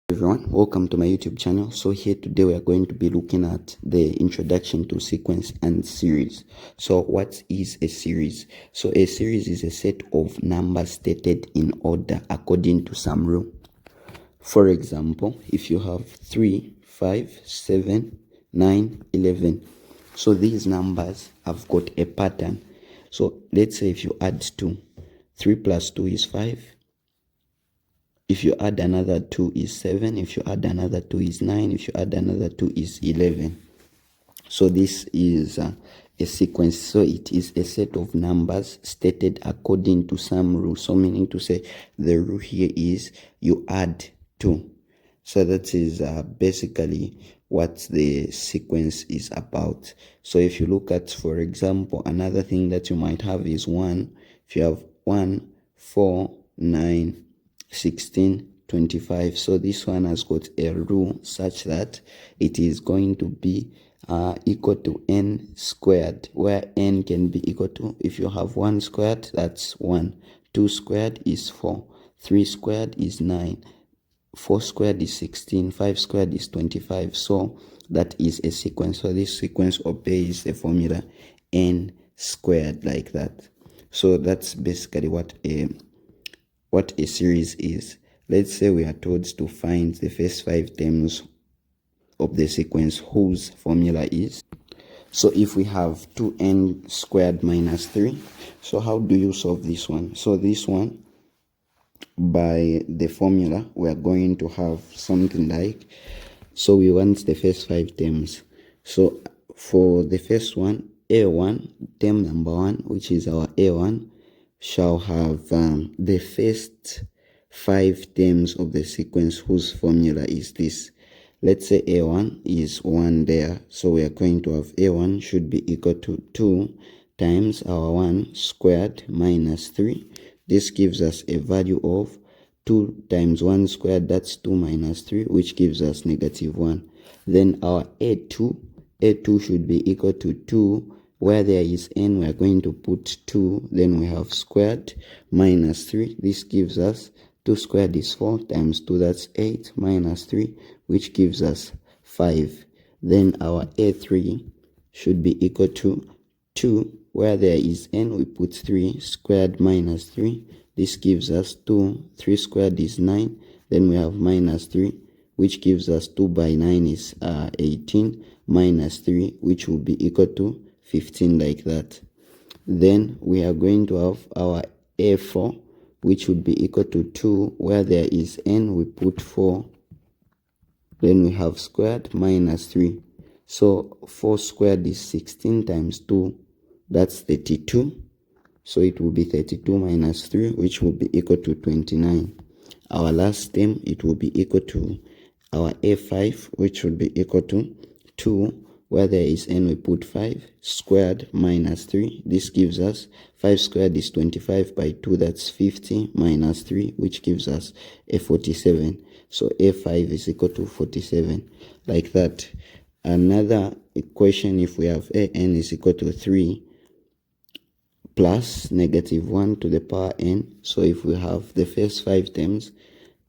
Everyone, welcome to my YouTube channel. So here today we are going to be looking at the introduction to sequence and series. So what is a series? So a series is a set of numbers stated in order according to some rule. For example, if you have 3, 5, 7, 9, 11. So these numbers have got a pattern. So let's say if you add 2, 3 plus 2 is 5. If you add another 2 is 7. If you add another 2 is 9. If you add another 2 is 11. So this is a sequence. So it is a set of numbers stated according to some rule. So meaning to say the rule here is you add 2. So that is basically what the sequence is about. So if you look at, for example, another thing that you might have is 1. If you have 1, 4, 9, 16, 25. So this one has got a rule such that it is going to be equal to n squared, where n can be equal to, if you have 1 squared, that's 1, 2 squared is 4, 3 squared is 9, 4 squared is 16, 5 squared is 25. So that is a sequence. So this sequence obeys the formula n squared, like that. So that's basically what a series is. Let's say we are told to find the first 5 terms of the sequence whose formula is. So if we have 2n squared minus 3, so how do you solve this one? So this one, by the formula, we are going to have something like, so we want the first 5 terms. So for the first one, a1, term number 1, which is our a1, shall have the first 5 terms of the sequence whose formula is this. Let's say a1 is 1 there, so we are going to have a1 should be equal to 2 times our 1 squared minus 3. This gives us a value of 2 times 1 squared, that's 2 minus 3, which gives us negative 1. Then our a2 should be equal to 2. Where there is n, we are going to put 2. Then we have squared minus 3. This gives us 2 squared is 4 times 2, that's 8 minus 3, which gives us 5. Then our a3 should be equal to 2. Where there is n, we put 3. Squared minus 3. This gives us 2. 3 squared is 9. Then we have minus 3, which gives us 2 by 9 is 18 minus 3, which will be equal to 15, like that. Then we are going to have our a4, which would be equal to 2. Where there is n, we put 4. Then we have squared minus 3. So 4 squared is 16 times 2, that's 32. So it will be 32 minus 3, which will be equal to 29. Our last term, it will be equal to our a5, which would be equal to 2. Where there is n, we put 5. Squared minus 3. This gives us 5 squared is 25 by 2. That's 50 minus 3, which gives us a 47. So a5 is equal to 47, like that. Another equation, if we have an is equal to 3 plus negative 1 to the power n. So if we have the first 5 terms,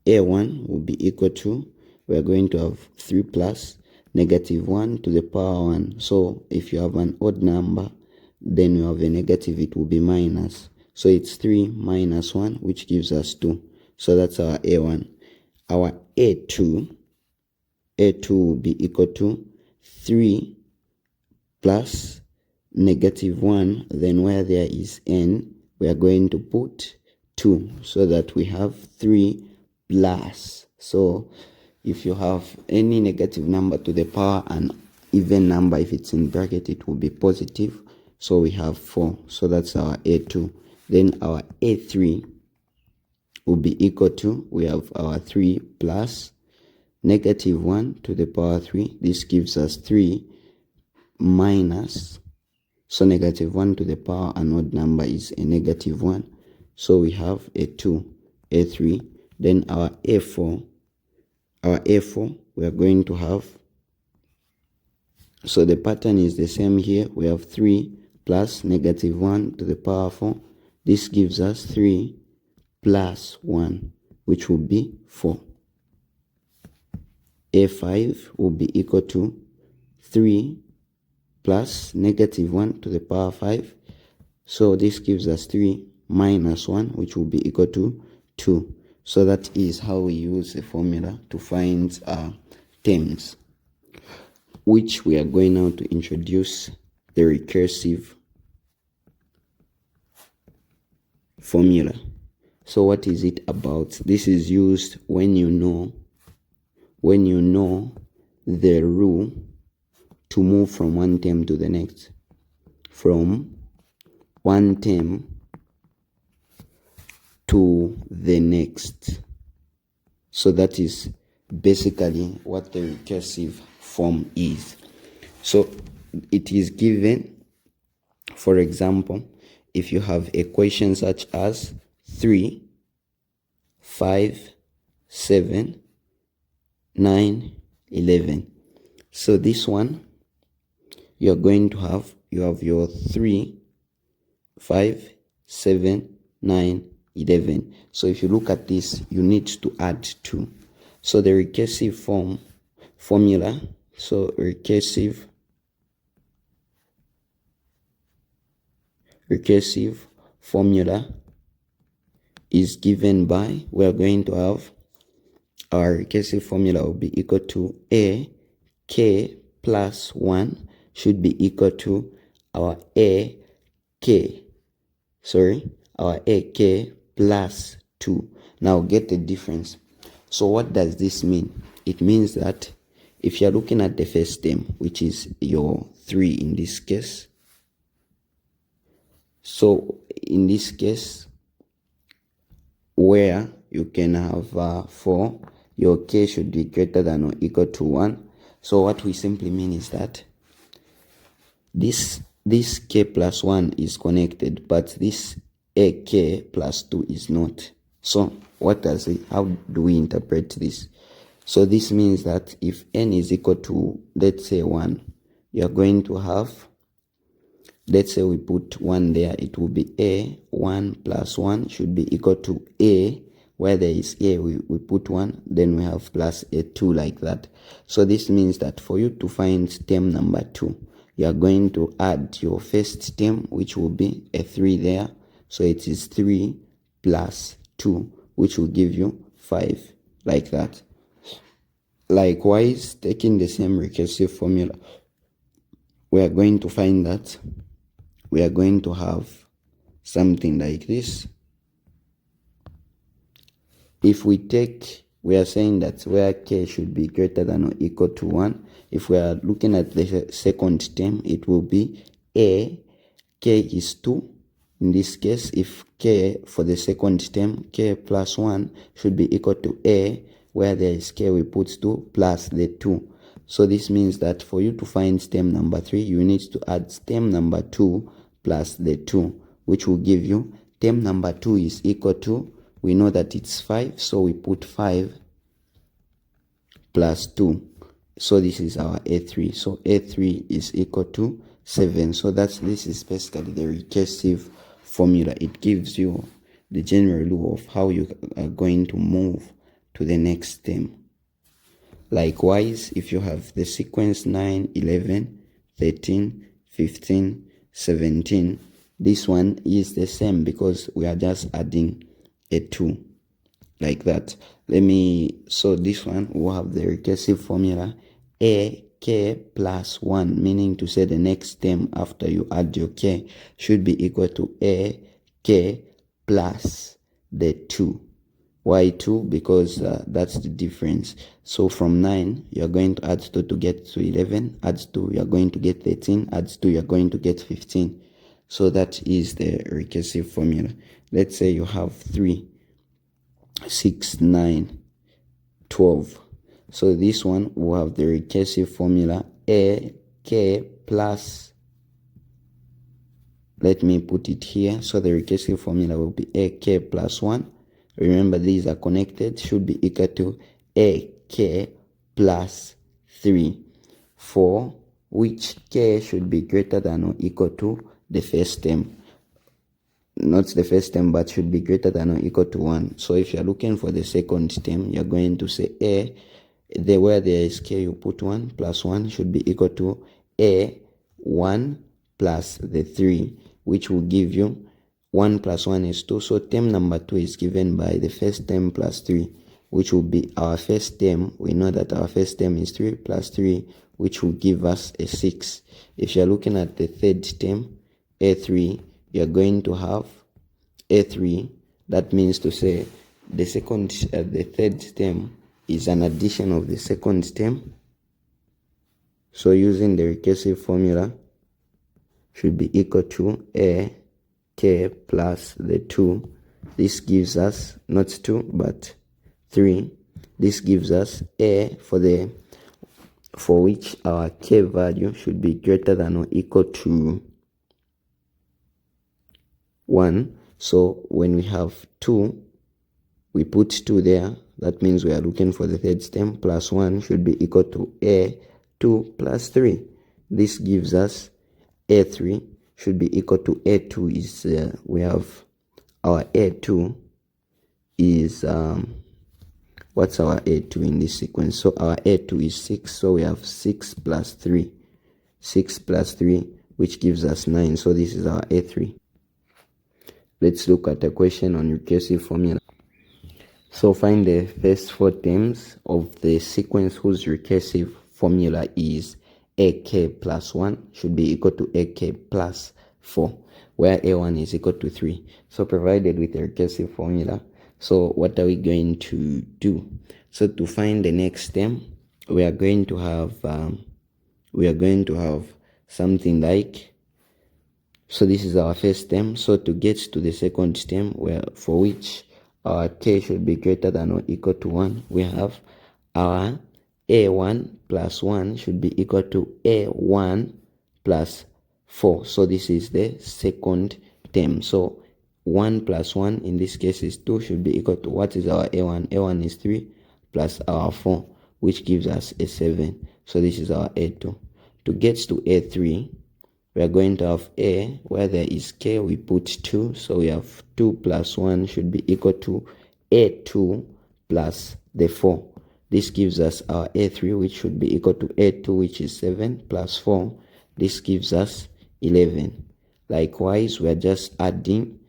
a1 will be equal to, we are going to have 3 plus negative 1 to the power 1. So if you have an odd number, then you have a negative, it will be minus. So it's 3 minus 1, which gives us 2. So that's our a1. Our a2 will be equal to 3 plus negative 1. Then where there is n, we are going to put 2, so that we have 3 plus. So if you have any negative number to the power an even number, if it's in bracket, it will be positive. So we have 4. So that's our a2. Then our a3 will be equal to, we have our 3 plus negative 1 to the power 3. This gives us 3 minus, so negative 1 to the power an odd number is a negative 1. So we have a 2, a3. Then our a4, we are going to have, so the pattern is the same here. We have 3 plus negative 1 to the power 4. This gives us 3 plus 1, which will be 4. a5 will be equal to 3 plus negative 1 to the power 5. So this gives us 3 minus 1, which will be equal to 2. So that is how we use a formula to find terms, which we are going now to introduce the recursive formula. So what is it about? This is used when you know the rule to move from one term to the next, from one term to the next. So that is basically what the recursive form is. So it is given, for example, if you have equation such as 3, 5, 7, 9, 11. So this one, you're going to have, you have your 3, 5, 7, 9, 11. So if you look at this, you need to add 2. So the recursive formula, so recursive formula is given by, we are going to have, our recursive formula will be equal to a k plus 1 should be equal to our a k plus 2. Now get the difference. So what does this mean? It means that if you're looking at the first term, which is your 3 in this case, so in this case where you can have 4, your k should be greater than or equal to 1. So what we simply mean is that this k plus 1 is connected, but this ak plus 2 is not. So what does it, how do we interpret this? So this means that if n is equal to, let's say 1, you're going to have, let's say we put 1 there, it will be a 1 plus 1 should be equal to a, where there is a, we put 1, then we have plus a 2, like that. So this means that for you to find term number 2, you are going to add your first term, which will be a 3 there. So it is 3 plus 2, which will give you 5, like that. Likewise, taking the same recursive formula, we are going to find that we are going to have something like this. If we take, we are saying that where k should be greater than or equal to 1, if we are looking at the second term, it will be a, k is 2. In this case, if k for the second term, k plus 1 should be equal to a, where there is k, we put 2 plus the 2. So this means that for you to find term number 3, you need to add term number 2 plus the 2, which will give you term number 2 is equal to, we know that it's 5, so we put 5 plus 2. So this is our a3. So a3 is equal to 7. So this is basically the recursive formula. It gives you the general rule of how you are going to move to the next term. Likewise, if you have the sequence 9, 11, 13, 15, 17, this one is the same because we are just adding a 2, like that. So this one will have the recursive formula a k plus 1, meaning to say the next term after you add your k should be equal to a k plus the 2. Why 2? Because that's the difference. So from 9, you're going to add 2 to get to 11, add 2, you're going to get 13, add 2, you're going to get 15. So that is the recursive formula. Let's say you have 3, 6, 9, 12. So this one will have the recursive formula a k plus, let me put it here. So the recursive formula will be a k plus 1. Remember, these are connected, should be equal to a k plus 3, for which k should be greater than or equal to the first term. Not the first term, but should be greater than or equal to 1. So if you're looking for the second term, you're going to say a where there is k, you put 1 plus 1 should be equal to a1 plus the 3, which will give you 1 plus 1 is 2. So term number 2 is given by the first term plus 3, which will be our first term. We know that our first term is 3 plus 3, which will give us a 6. If you're looking at the third term, a3, you're going to have a3. That means to say the third term is an addition of the second term. So using the recursive formula, should be equal to a k plus the 2. This gives us not 2 but 3. This gives us a for which our k value should be greater than or equal to 1. So when we have 2, we put 2 there. That means we are looking for the third term. Plus 1 should be equal to a2 plus 3. This gives us a3 should be equal to a2 is we have our a2 is what's our a2 in this sequence? So our a2 is 6. So we have 6 plus 3. 6 plus 3, which gives us 9. So this is our a3. Let's look at a question on recursive formula. So find the first 4 terms of the sequence whose recursive formula is ak plus 1 should be equal to ak plus 4, where a1 is equal to 3. So provided with a recursive formula, so what are we going to do? So to find the next term, we are going to have something like, so this is our first term. So to get to the second term, for which our k should be greater than or equal to 1, we have our a1 plus 1 should be equal to a1 plus 4. So this is the second term. So 1 plus 1 in this case is 2 should be equal to, what is our a1? a1 is 3 plus our 4, which gives us a 7. So this is our a2. To get to a3, we are going to have a, where there is k, we put 2. So we have 2 plus 1 should be equal to a2 plus the 4. This gives us our a3, which should be equal to a2, which is 7 plus 4. This gives us 11. Likewise, we are just adding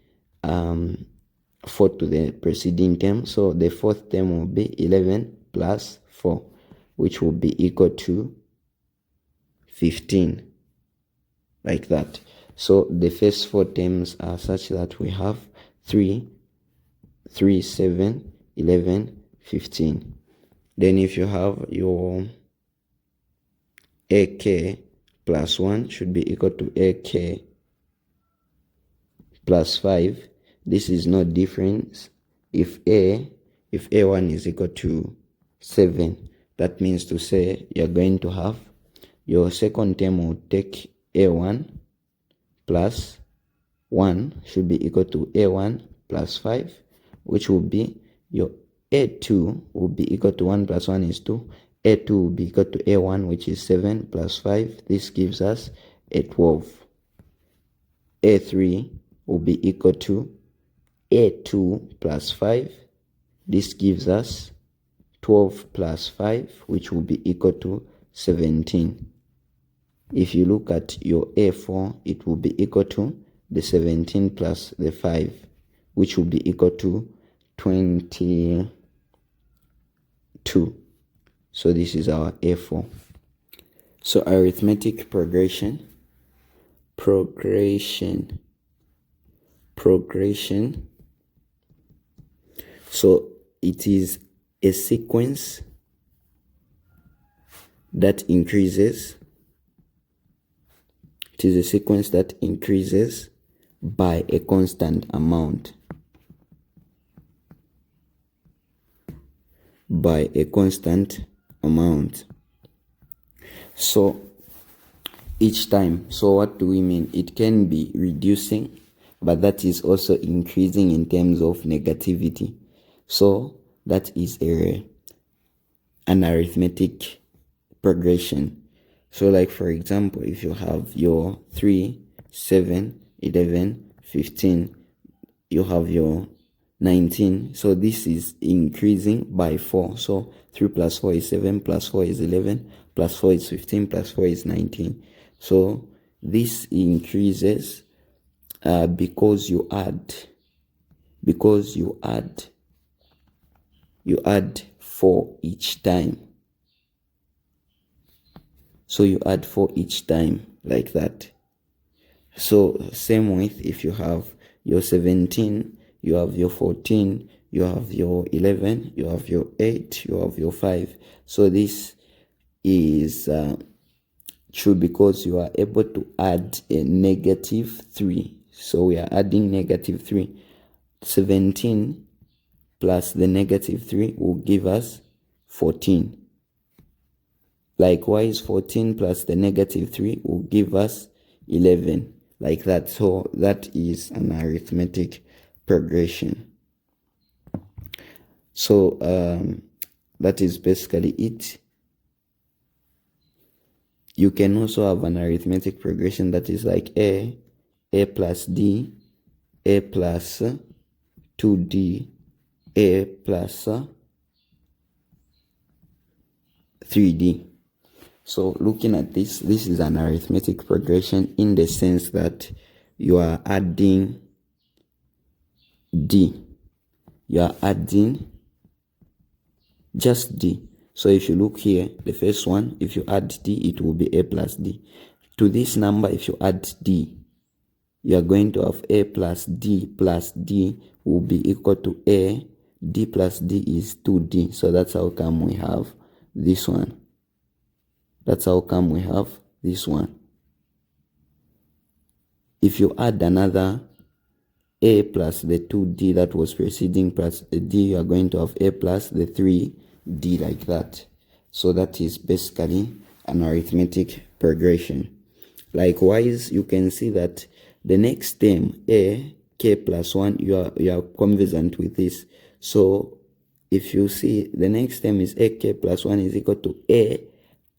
4 to the preceding term. So the fourth term will be 11 plus 4, which will be equal to 15. Like that. So the first 4 terms are such that we have 3, 7, 11, 15. Then if you have your ak plus 1 should be equal to ak plus 5. This is no difference. If a1 is equal to 7, that means to say you're going to have your second term will take a1 plus 1 should be equal to a1 plus 5, which will be your a2 will be equal to 1 plus 1 is 2. a2 will be equal to a1, which is 7 plus 5. This gives us a 12. a3 will be equal to a2 plus 5. This gives us 12 plus 5, which will be equal to 17. If you look at your a4, it will be equal to the 17 plus the 5, which will be equal to 22. So this is our a4. So arithmetic progression. So it is a sequence that increases. It is a sequence that increases by a constant amount. By a constant amount. So each time, so what do we mean? It can be reducing, but that is also increasing in terms of negativity. So that is an arithmetic progression. So like for example, if you have your 3, 7, 11, 15, you have your 19. So this is increasing by 4. So 3 plus 4 is 7, plus 4 is 11, plus 4 is 15, plus 4 is 19. So this increases because you add 4 each time. So you add 4 each time, like that. So same with if you have your 17, you have your 14, you have your 11, you have your 8, you have your 5. So this is true because you are able to add a negative 3. So we are adding negative 3. 17 plus the negative 3 will give us 14. Likewise, 14 plus the negative 3 will give us 11, like that. So that is an arithmetic progression. So that is basically it. You can also have an arithmetic progression that is like A plus D, A plus 2D, A plus 3D. So looking at this is an arithmetic progression in the sense that you are adding D. You are adding just D. So if you look here, the first one, if you add D, it will be A plus D. To this number, if you add D, you are going to have A plus D will be equal to A. D plus D is 2D. So that's how come we have this one. That's how come we have this one. If you add another A plus the 2D that was preceding plus a D, you are going to have A plus the 3D, like that. So that is basically an arithmetic progression. Likewise, you can see that the next term, A, K plus 1, you are conversant with this. So if you see the next term is A, K plus 1 is equal to A,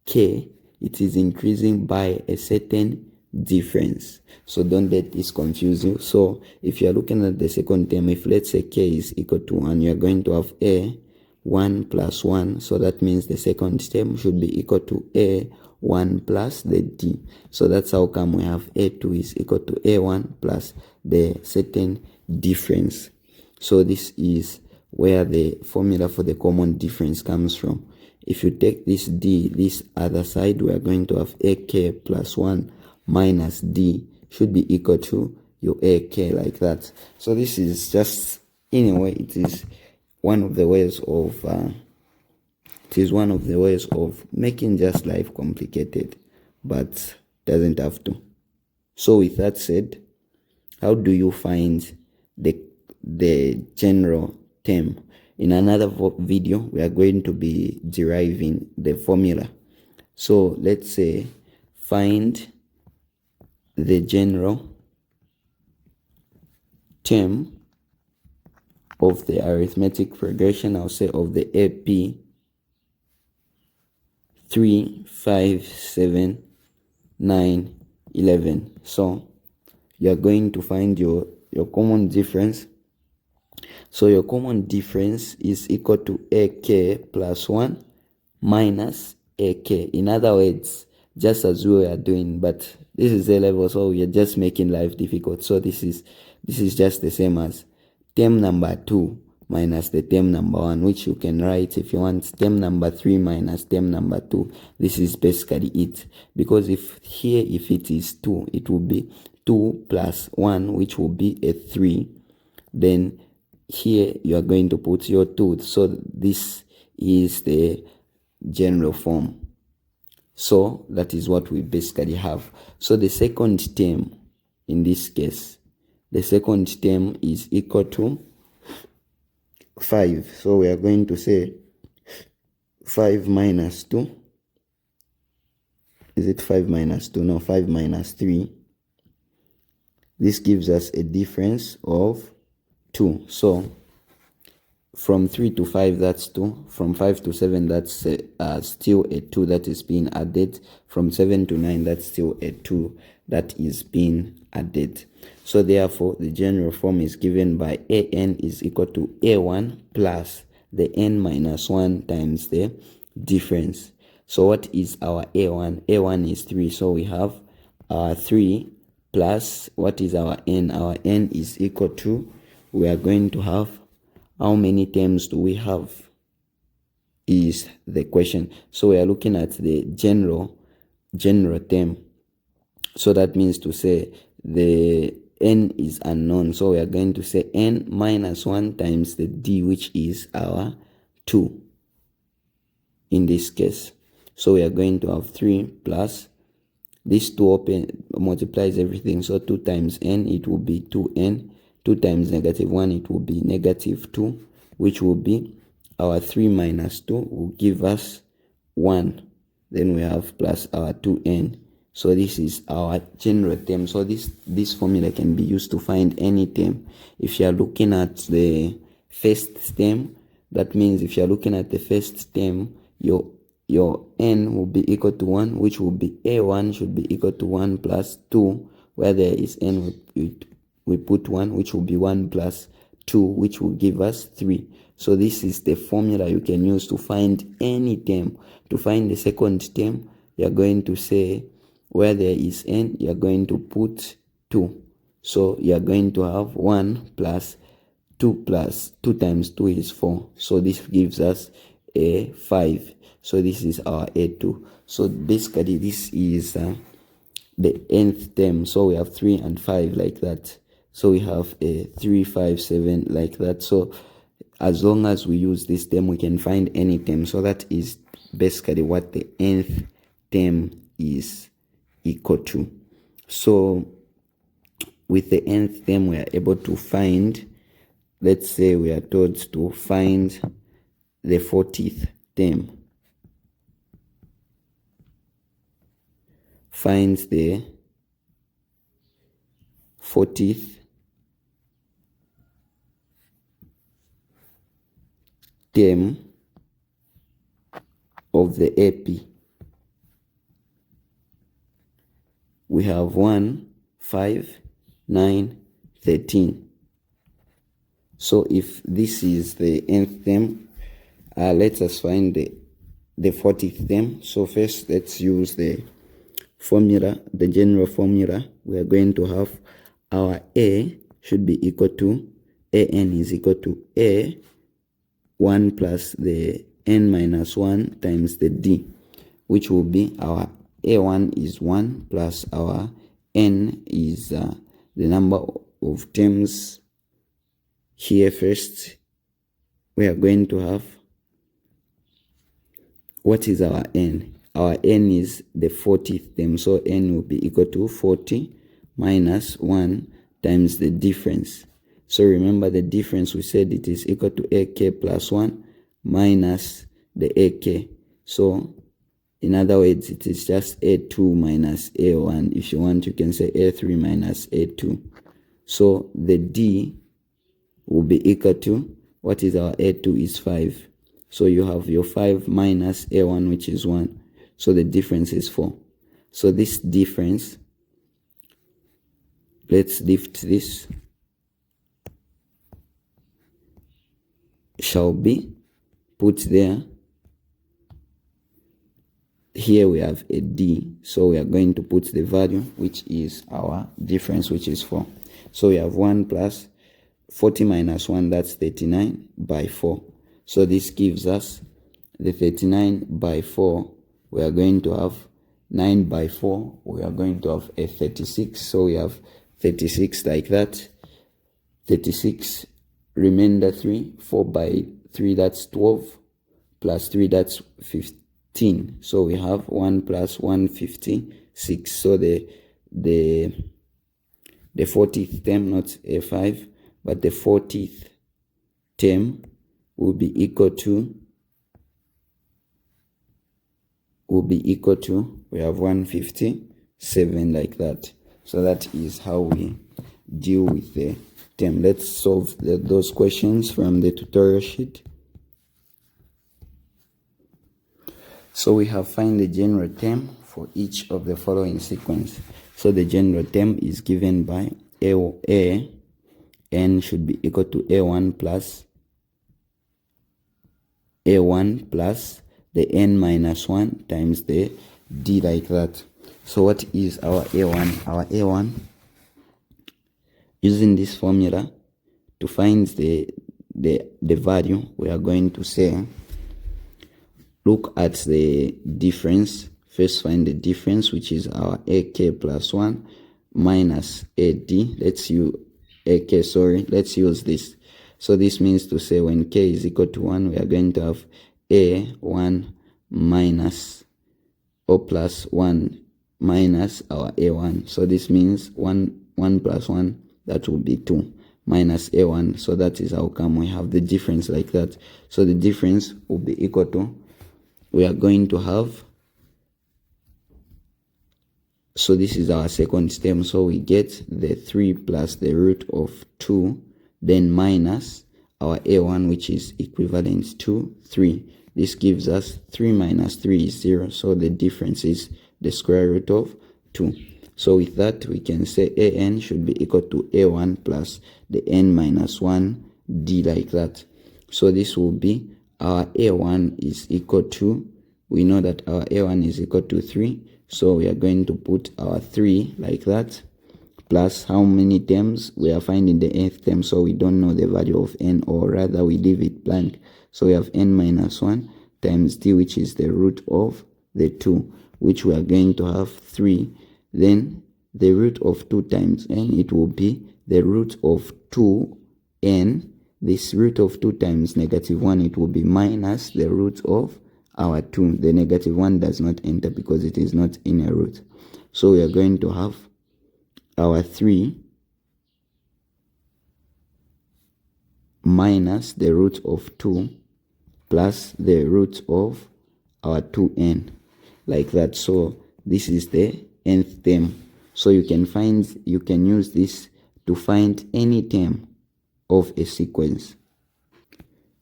K, it is increasing by a certain difference. So don't let this confuse you. So if you are looking at the second term, if let's say K is equal to 1, you are going to have A 1 plus 1. So that means the second term should be equal to A 1 plus the D. So that's how come we have A2 is equal to A1 plus the certain difference. So this is where the formula for the common difference comes from. If you take this D, this other side, we are going to have AK plus 1 minus D should be equal to your AK, like that. So this is just, in a way, it is one of the ways of making just life complicated, but doesn't have to. So with that said, how do you find the general term? In another video, we are going to be deriving the formula. So let's say find the general term of the arithmetic progression, I'll say of the AP 3, 5, 7, 9, 11. So you are going to find your common difference. So your common difference is equal to AK plus 1 minus AK. In other words, just as we are doing, but this is A level, so we are just making life difficult. So this is just the same as term number 2 minus the term number 1, which you can write if you want term number 3 minus term number 2. This is basically it. Because if it is 2, it will be 2 plus 1, which will be a 3. Then here you are going to put your 2. So this is the general form. So that is what we basically have. So the second term, in this case, the second term is equal to 5. So we are going to say 5 minus 2. Is it 5 minus 2? No, 5 minus 3. This gives us a difference of 2. So from 3 to 5, that's 2. From 5 to 7, that's still a 2 that is being added. From 7 to 9, that's still a 2 that is being added. So therefore, the general form is given by an is equal to a1 plus the n minus 1 times the difference. So what is our a1? A1 is 3. So we have 3 plus, what is our n? Our n is equal to, we are going to have, how many terms do we have is the question. So we are looking at the general term. So that means to say the n is unknown. So we are going to say n minus 1 times the d, which is our 2 in this case. So we are going to have 3 plus this 2 multiplies everything. So 2 times n, it will be 2n. 2 times negative 1, it will be negative 2, which will be our 3 minus 2 will give us 1. Then we have plus our 2n. So this is our general term. So this formula can be used to find any term. If you are looking at the first term, that means if you are looking at the first term, your n will be equal to 1, which will be a1 should be equal to 1 plus 2. Where there is n, we put 1, which will be 1 plus 2, which will give us 3. So this is the formula you can use to find any term. To find the second term, you are going to say, where there is n, you are going to put 2. So you are going to have 1 plus 2 times 2 is 4. So this gives us a 5. So this is our a2. So basically this is the nth term. So we have 3 and 5 like that. So we have a 3, 5, 7 like that. So as long as we use this term, we can find any term. So that is basically what the nth term is equal to. So with the nth term, we are able to find, let's say we are told to find the 40th term. Find the 40th term of the AP. We have 1, 5, 9, 13. So if this is the nth term, let us find the 40th term. So first, let's use the formula, the general formula. We are going to have our A should be equal to, AN is equal to A1 plus the n minus 1 times the D, which will be our A1 is 1 plus our n is the number of terms here. First, we are going to have, what is our n? Our n is the 40th term. So n will be equal to 40 minus 1 times the difference. So remember the difference, we said it is equal to AK plus 1 minus the AK. So in other words, it is just A2 minus A1. If you want, you can say A3 minus A2. So the D will be equal to, what is our A2 is 5. So you have your 5 minus A1, which is 1. So the difference is 4. So this difference, let's lift this, shall be put there. Here we have a D, so we are going to put the value, which is our difference, which is 4. So we have 1 plus 40 minus 1, that's 39 by 4. So this gives us the 39 by 4. We are going to have 9 by 4. We are going to have a 36. So we have 36 like that. 36, remainder 3. 4 by 3, that's 12. Plus 3, that's 15. So we have 1 plus 1, 56. So the 40th term, not A5, but the 40th term will be equal to, we have 157 like that. So that is how we deal with the term. Let's solve those questions from the tutorial sheet. So we have find the general term for each of the following sequence. So the general term is given by a n should be equal to a1 plus the n minus 1 times the d, like that. So what is our a1? Our a1, using this formula to find the value, we are going to say, look at the difference. First find the difference, which is our ak plus 1 minus ad. Let's use this. So this means to say when k is equal to 1, we are going to have a1 minus or plus 1 minus our a1. So this means 1 plus 1, that will be 2, minus a1. So that is how come we have the difference like that. So the difference will be equal to, we are going to have, so this is our second term, so we get the 3 plus the root of 2, then minus our a1, which is equivalent to 3. This gives us 3 minus 3 is 0, so the difference is the square root of 2. So with that, we can say an should be equal to a1 plus the n minus 1 d, like that. So this will be our a1 is equal to, we know that our a1 is equal to 3, so we are going to put our 3 like that, plus how many terms we are finding the nth term, so we don't know the value of n, or rather we leave it blank. So we have n minus 1 times d, which is the root of the 2, which we are going to have 3. Then the root of 2 times n, it will be the root of 2n. This root of 2 times negative 1, it will be minus the root of our 2. The negative 1 does not enter because it is not in a root. So we are going to have our 3 minus the root of 2 plus the root of our 2n, like that. So this is the nth term. So you can use this to find any term of a sequence.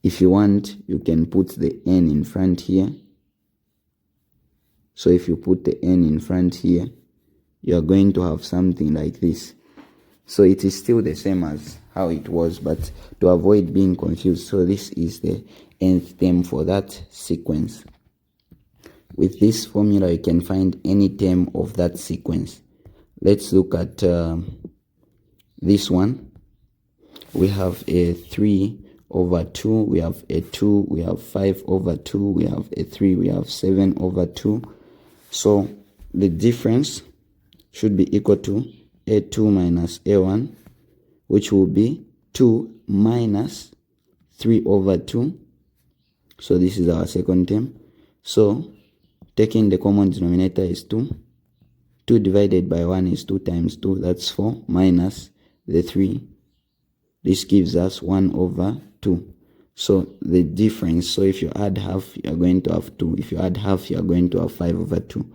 If you want, you can put the n in front here. So if you put the n in front here, you are going to have something like this. So it is still the same as how it was, but to avoid being confused, so this is the nth term for that sequence. With this formula, you can find any term of that sequence. Let's look at this one. We have a 3 over 2, we have a 2, we have 5 over 2, we have a 3, we have 7 over 2. So the difference should be equal to a2 minus a1, which will be 2 minus 3 over 2. So this is our second term. So taking the common denominator is 2. 2 divided by 1 is 2 times 2, that's 4, minus the 3. This gives us 1 over 2. So the difference, so if you add half, you are going to have 2. If you add half, you are going to have 5 over 2.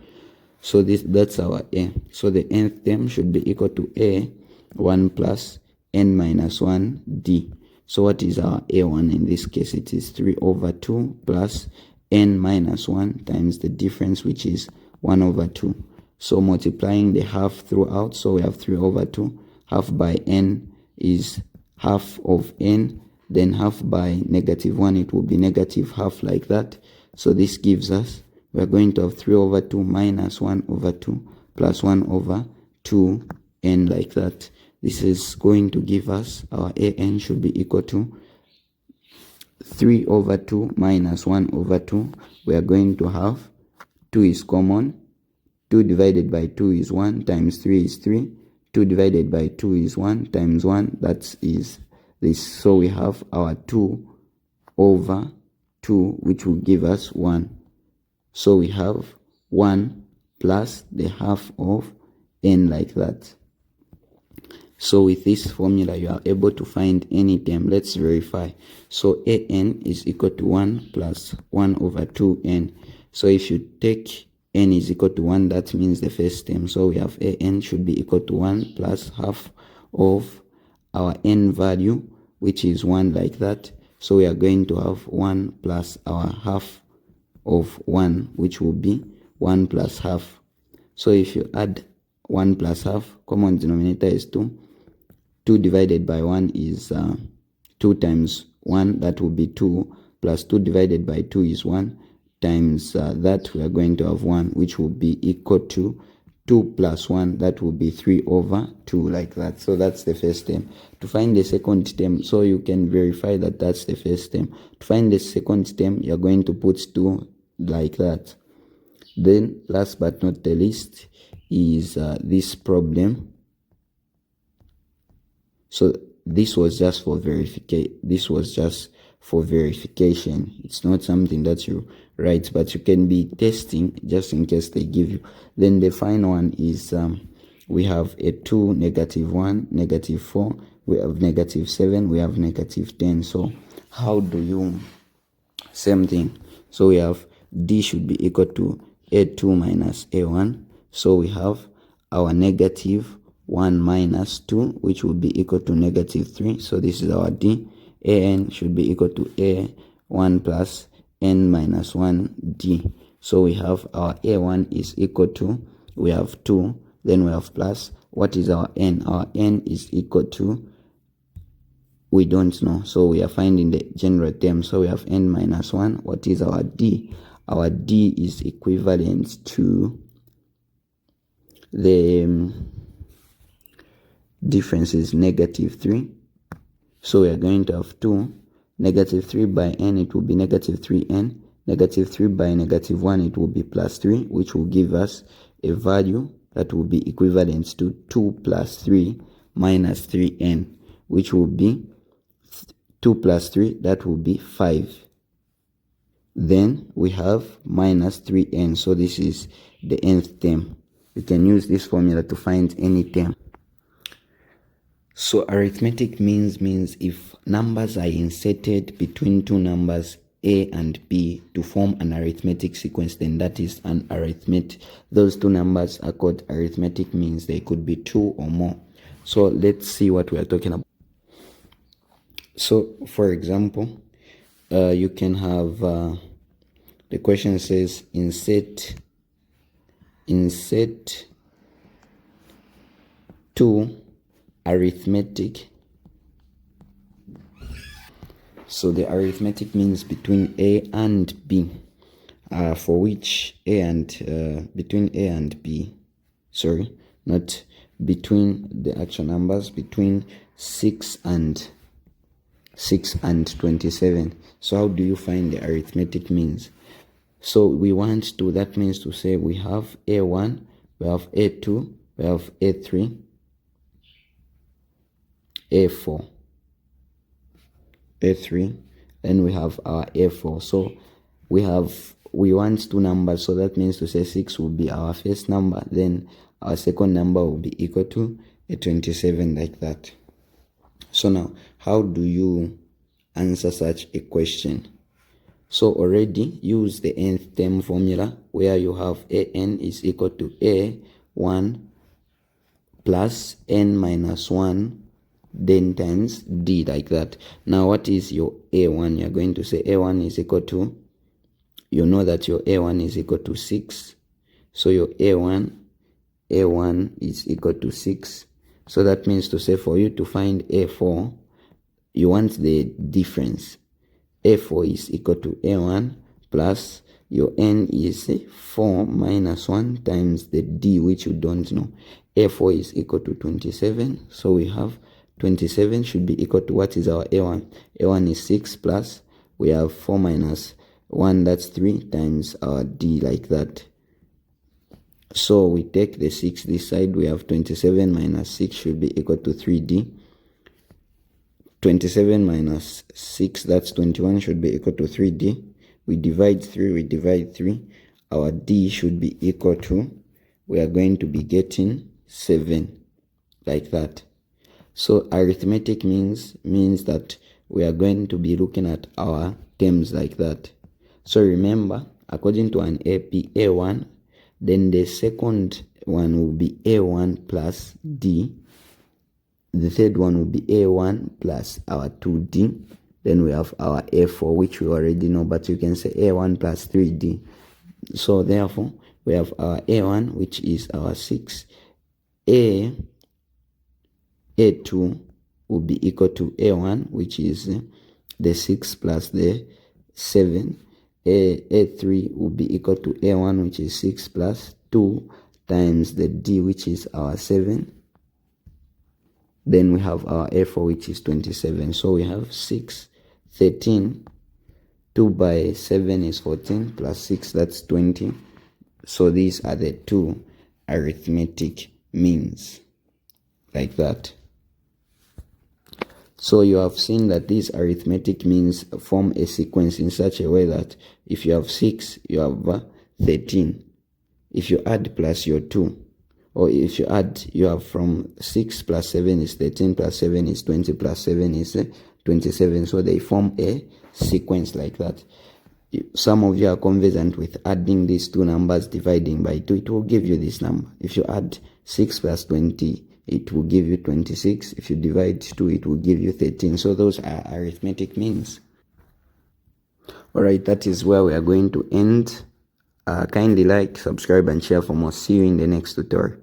So that's our a. So the nth term should be equal to a1 plus n minus 1 d. So what is our a1 in this case? It is 3 over 2 plus n minus 1 times the difference, which is 1 over 2. So multiplying the half throughout, so we have 3 over 2. Half by n is half of n, then half by negative 1, it will be negative half, like that. So this gives us, we are going to have 3 over 2 minus 1 over 2 plus 1 over 2n, like that. This is going to give us our an should be equal to 3 over 2 minus 1 over 2. We are going to have 2 is common. 2 divided by 2 is 1 times 3 is 3. 2 divided by 2 is 1 times 1, that is this. So we have our 2 over 2, which will give us 1. So we have 1 plus the half of n, like that. So with this formula, you are able to find any term. Let's verify. So an is equal to 1 plus 1 over 2n. So if you take n is equal to 1, that means the first term. So we have an should be equal to 1 plus half of our n value, which is 1, like that. So we are going to have 1 plus our half of 1, which will be 1 plus half. So if you add 1 plus half, common denominator is 2. 2 divided by 1 is 2 times 1, that will be 2, plus 2 divided by 2 is 1, times that we are going to have 1, which will be equal to 2 plus 1, that will be 3 over 2, like that. So that's the first term. To find the second term, so you can verify that that's the first term. To find the second term, you're going to put 2 like that. Then last but not the least is this problem. So this was just for verification. It's not something that you write, but you can be testing just in case they give you. Then the final one is we have a 2, -1, -4, we have -7, we have -10. So how do you, same thing. So we have D should be equal to A2 minus A1. So we have our -1 minus 2, which will be equal to -3. So this is our D. An should be equal to A1 plus n minus 1 D. So we have our A1 is equal to, we have 2, then we have plus, what is our n? Our n is equal to, we don't know, so we are finding the general term. So we have n minus 1. What is our D? Our D is equivalent to, the difference is -3. So we are going to have 2, -3 by n, it will be -3n, -3 by -1, it will be +3, which will give us a value that will be equivalent to 2 plus 3 minus 3n, which will be 2 plus 3, that will be 5. Then we have minus 3n, so this is the nth term. You can use this formula to find any term. So arithmetic means if numbers are inserted between two numbers A and B to form an arithmetic sequence, then that is an arithmetic. Those two numbers are called arithmetic means. They could be 2 or more. So let's see what we are talking about. So for example, you can have the question says insert 2 arithmetic. So the arithmetic means between A and B, for which between A and B, sorry, not between the actual numbers, between 6 and 27. So how do you find the arithmetic means? So we want to, that means to say we have A1, we have A2, we have A3, A4, A3, then we have our A4. So we want two numbers, so that means to say 6 will be our first number, then our second number will be equal to a 27, like that. So now, how do you answer such a question? So already use the nth term formula, where you have an is equal to a1 plus n minus 1 then times d, like that. Now what is your a1? You're going to say a1 is equal to, you know that your a1 is equal to 6. So your a1 is equal to 6. So that means to say for you to find a4, you want the difference. A4 is equal to A1 plus your n is 4 minus 1 times the d, which you don't know. A4 is equal to 27. So we have 27 should be equal to, what is our A1? A1 is 6 plus, we have 4 minus 1, that's 3 times our d, like that. So we take the 6 this side, we have 27 minus 6 should be equal to 3d. 27 minus 6, that's 21, should be equal to 3d. We divide 3, our d should be equal to, we are going to be getting 7, like that. So arithmetic means that we are going to be looking at our terms like that. So remember, according to an AP, A1, then the second one will be A1 plus D. The third one will be A1 plus our 2D. Then we have our A4, which we already know, but you can say A1 plus 3D. So therefore, we have our A1, which is our 6, A2, will be equal to A1, which is the 6 plus the 7. A3 will be equal to A1, which is 6 plus 2 times the D, which is our 7. Then we have our A4, which is 27. So we have 6, 13. 2 by 7 is 14 plus 6, that's 20. So these are the two arithmetic means, like that. So you have seen that these arithmetic means form a sequence in such a way that if you have 6, you have 13. If you add plus your 2, or if you add, you have from 6 plus 7 is 13, plus 7 is 20, plus 7 is 27. So they form a sequence like that. Some of you are conversant with adding these two numbers, dividing by 2, it will give you this number. If you add 6 plus 20, it will give you 26. If you divide 2, it will give you 13. So those are arithmetic means. Alright, that is where we are going to end. Kindly like, subscribe, and share for more. See you in the next tutorial.